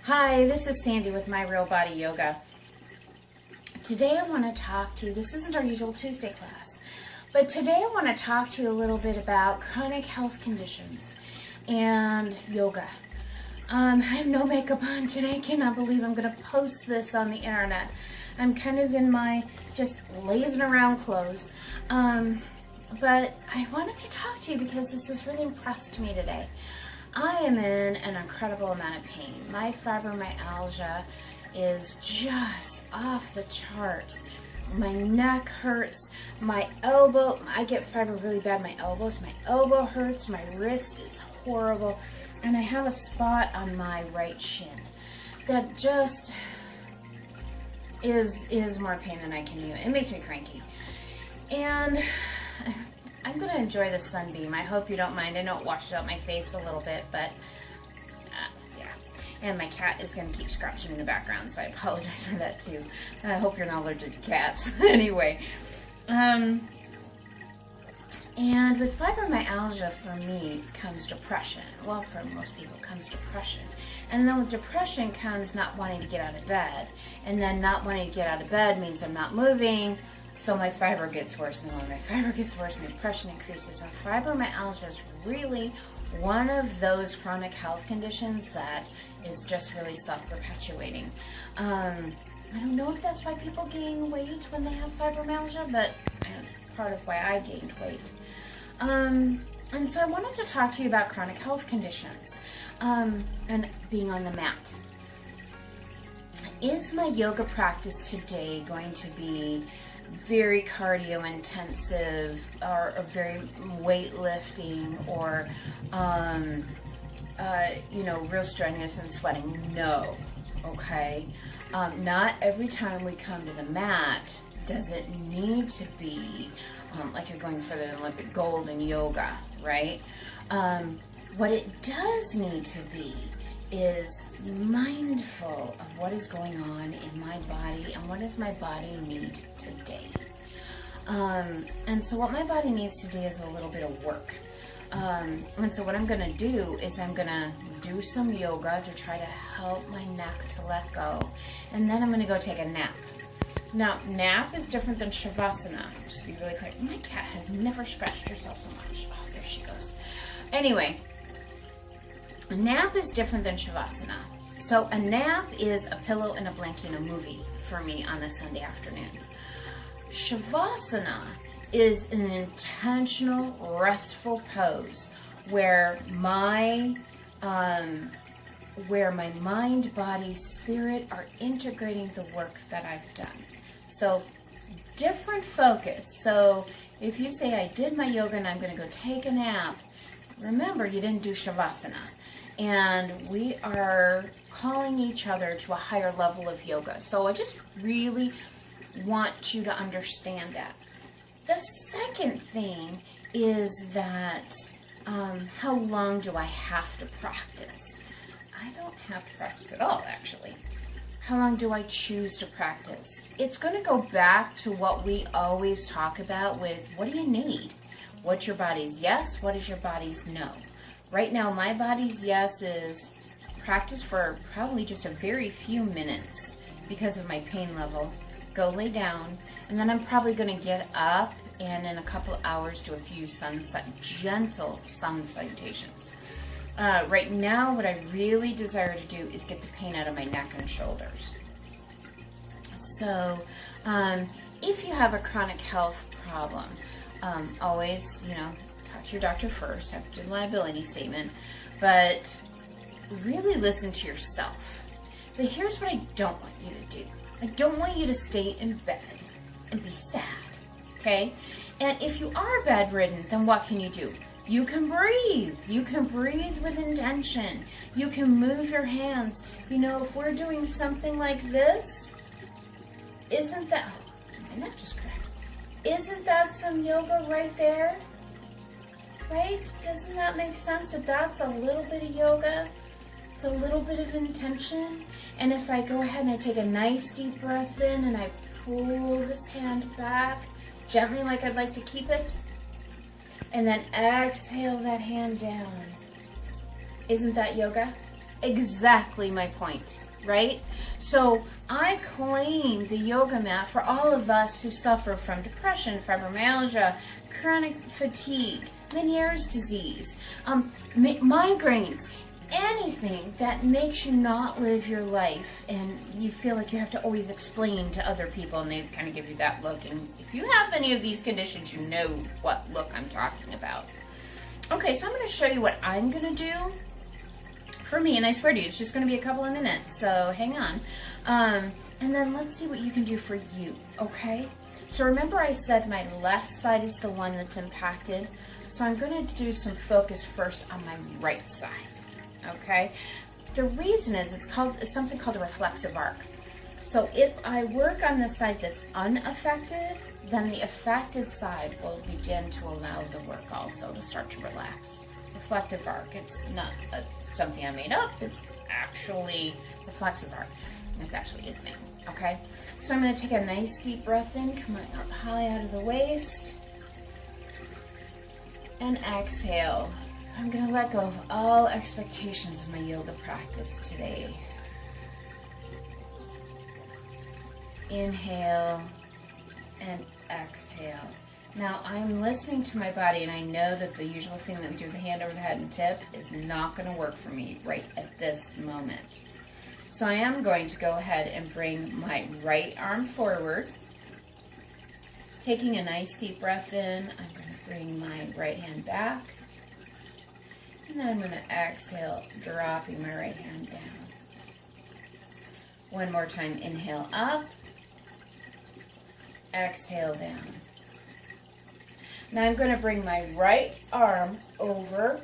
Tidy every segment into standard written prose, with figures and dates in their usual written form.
Hi, this is Sandy with My Real Body Yoga. Today I want to talk to you, this isn't our usual Tuesday class, but today I want to talk to you a little bit about chronic health conditions and yoga. I have no makeup on today. I cannot believe I'm going to post this on the internet. I'm kind of in my just lazing around clothes. But I wanted to talk to you because this has really impressed me today. I am in an incredible amount of pain. My fibromyalgia is just off the charts. My neck hurts, my elbow, I get fibro really bad in my elbows. My elbow hurts, my wrist is horrible, and I have a spot on my right shin that just is more pain than I can even. It makes me cranky. And I'm going to enjoy the sunbeam. I hope you don't mind. I know it washed out my face a little bit, but yeah. And my cat is going to keep scratching in the background, so I apologize for that too. I hope you're not allergic to cats. Anyway. And with fibromyalgia, for me, comes depression. Well, for most people, comes depression. And then with depression comes not wanting to get out of bed. And then not wanting to get out of bed means I'm not moving, so my fibro gets worse. And then when my fibro gets worse, my depression increases. And fibromyalgia is really one of those chronic health conditions that is just really self-perpetuating. I don't know if that's why people gain weight when they have fibromyalgia, but it's part of why I gained weight. And so I wanted to talk to you about chronic health conditions and being on the mat. Is my yoga practice today going to be very cardio intensive or very weightlifting or real strenuous and sweating? No. Okay. Not every time we come to the mat does it need to be like you're going for the Olympic gold in yoga, right? What it does need to be is mindful of what is going on in my body and what does my body need today. And so what my body needs today is a little bit of work. And so what I'm going to do is I'm going to do some yoga to try to help my neck to let go. And then I'm going to go take a nap. Now, nap is different than Shavasana. Just to be really clear. My cat has never scratched herself so much. Oh, there she goes. Anyway, a nap is different than Shavasana. So a nap is a pillow and a blanket and a movie for me on a Sunday afternoon. Shavasana is an intentional, restful pose where my mind, body, spirit are integrating the work that I've done. So different focus. So if you say I did my yoga and I'm going to go take a nap, remember you didn't do Shavasana. And we are calling each other to a higher level of yoga. So I just really want you to understand that. The second thing is that how long do I have to practice? I don't have to practice at all, actually. How long do I choose to practice? It's going to go back to what we always talk about with what do you need? What's your body's yes? What is your body's no? Right now, my body's yes is practice for probably just a very few minutes because of my pain level. Go lay down, and then I'm probably going to get up and in a couple of hours do a few gentle sun salutations. Right now, what I really desire to do is get the pain out of my neck and shoulders. So, if you have a chronic health problem, always, talk to your doctor first, have to do the liability statement, but really listen to yourself. But here's what I don't want you to do. I don't want you to stay in bed and be sad, okay? And if you are bedridden, then what can you do? You can breathe. You can breathe with intention. You can move your hands. If we're doing something like this, isn't that, my neck just cracked. Isn't that some yoga right there? Right? Doesn't that make sense that that's a little bit of yoga? It's a little bit of intention. And if I go ahead and I take a nice deep breath in and I pull this hand back, gently like I'd like to keep it, and then exhale that hand down. Isn't that yoga? exactly my point, right? So I claim the yoga mat for all of us who suffer from depression, fibromyalgia, chronic fatigue, Meniere's disease, migraines, anything that makes you not live your life and you feel like you have to always explain to other people and they kind of give you that look. And if you have any of these conditions, you know what look I'm talking about. Okay, so I'm going to show you what I'm going to do for me, and I swear to you, it's just going to be a couple of minutes, so hang on. And then let's see what you can do for you, okay? So remember I said my left side is the one that's impacted, so I'm going to do some focus first on my right side. Okay, the reason is it's something called a reflexive arc. So if I work on the side that's unaffected, then the affected side will begin to allow the work also to start to relax. Reflective arc, it's not something I made up, it's actually reflexive arc. It's actually a thing, okay? So I'm going to take a nice deep breath in, come up high out of the waist, and exhale. I'm going to let go of all expectations of my yoga practice today. Inhale and exhale. Now I'm listening to my body and I know that the usual thing that we do, the hand over the head and tip, is not going to work for me right at this moment. So I am going to go ahead and bring my right arm forward. Taking a nice deep breath in, I'm going to bring my right hand back. And then I'm going to exhale, dropping my right hand down. One more time, inhale up, exhale down. Now I'm going to bring my right arm over,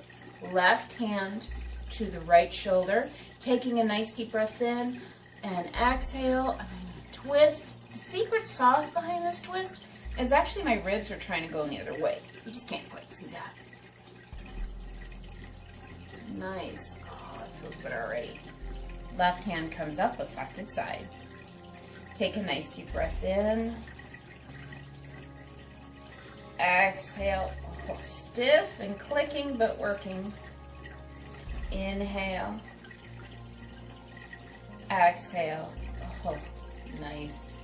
left hand to the right shoulder, taking a nice deep breath in and exhale. I'm going to twist. The secret sauce behind this twist is actually my ribs are trying to go in the other way. You just can't quite see that. Nice. Oh, that feels good already. Left hand comes up, affected side. Take a nice deep breath in. Exhale. Oh, stiff and clicking, but working. Inhale. Exhale. Oh, nice.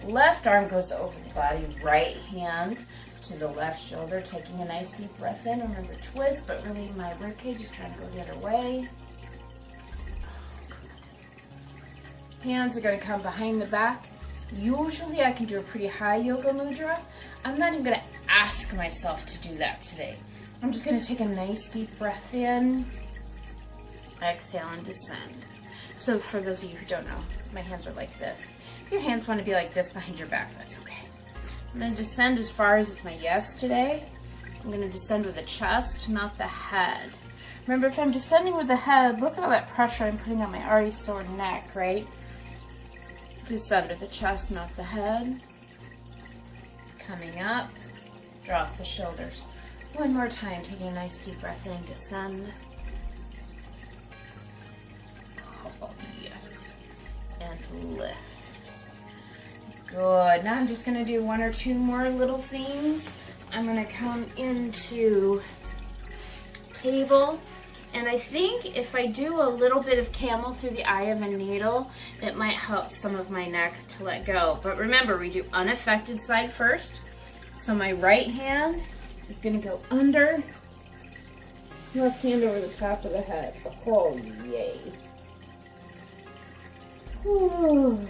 Left arm goes over the body. Right hand to the left shoulder, taking a nice deep breath in. Remember, twist, but really my ribcage is trying to go the other way. Hands are going to come behind the back. Usually I can do a pretty high yoga mudra. I'm not even going to ask myself to do that today. I'm just going to take a nice deep breath in, exhale, and descend. So for those of you who don't know, my hands are like this. If your hands want to be like this behind your back, that's okay. I'm going to descend as far as is my yes today. I'm going to descend with the chest, not the head. Remember, if I'm descending with the head, look at all that pressure I'm putting on my already sore neck, right? Descend with the chest, not the head. Coming up, drop the shoulders. One more time, taking a nice deep breath in, descend. Oh, yes. And lift. Good. Now I'm just going to do one or two more little things. I'm going to come into table. And I think if I do a little bit of camel through the eye of a needle, it might help some of my neck to let go. But remember, we do unaffected side first. So my right hand is going to go under, left hand over the top of the head. Oh, yay. Ooh.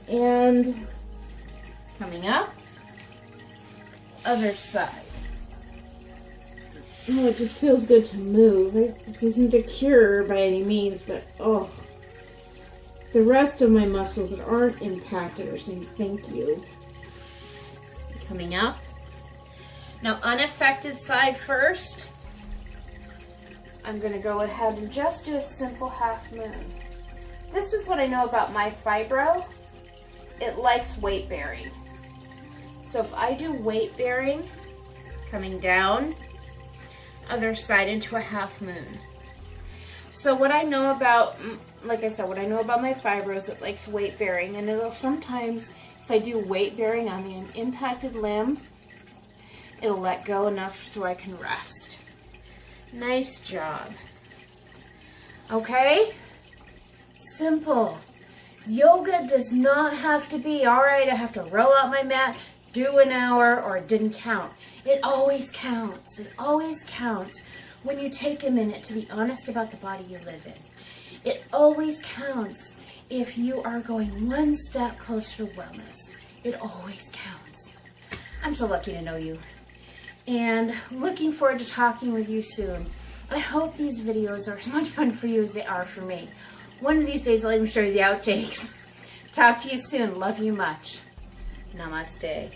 And coming up, other side. Oh, it just feels good to move. This isn't a cure by any means, but oh, the rest of my muscles that aren't impacted are saying thank you. Coming up. Now, unaffected side first. I'm going to go ahead and just do a simple half moon. This is what I know about my fibro. It likes weight bearing. So if I do weight bearing, coming down, other side into a half moon. So what I know about, like I said, what I know about my fibro is it likes weight bearing, and it'll sometimes, if I do weight bearing on the impacted limb, it'll let go enough so I can rest. Nice job. Okay? Simple. Yoga does not have to be, all right, I have to roll out my mat, do an hour, or it didn't count. It always counts. It always counts when you take a minute to be honest about the body you live in. It always counts if you are going one step closer to wellness. It always counts. I'm so lucky to know you. And looking forward to talking with you soon. I hope these videos are as much fun for you as they are for me. One of these days I'll even show you the outtakes. Talk to you soon. Love you much. Namaste.